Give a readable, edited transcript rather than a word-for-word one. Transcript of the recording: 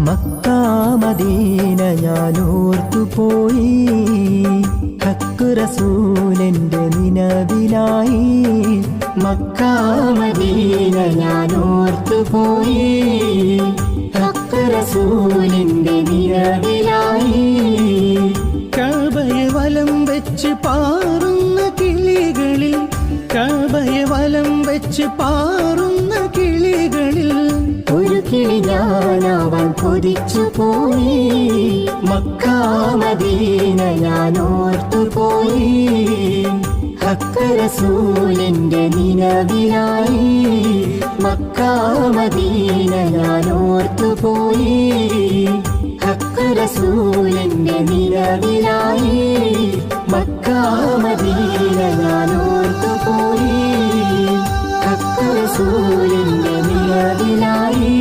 മക്കാ Medina ഞാനോർത്തുപോയി, ഹക്ക് റസൂലിന്റെ നിനവിലായി. മക്കാ Medina ഞാനോർത്തുപോയി, ഹക്ക് റസൂലിന്റെ നിലവിലായി. കഅബയെ വലം വെച്ച് പാറുന്ന കിളികളിൽ, കഅബയെ വലം വെച്ച് പാറുന്ന കിളികളിൽ ഒരു കിളി ഞാനാവാൻ കൊതിച്ചു പോയി. മക്കാ മദീന ഞാനോർത്തുപോയി, ഹക്ക് റസൂലിന്റെ നിലവിലായി. മക്കാ മദീന ഞാനോർത്തുപോയി, ഹക്ക് റസൂലിന്റെ നിലവിലായി. മക്കാ മദീന ഞാനോർത്തുപോയി, ഹക്ക് റസൂലിന്റെ നിലവിലായി.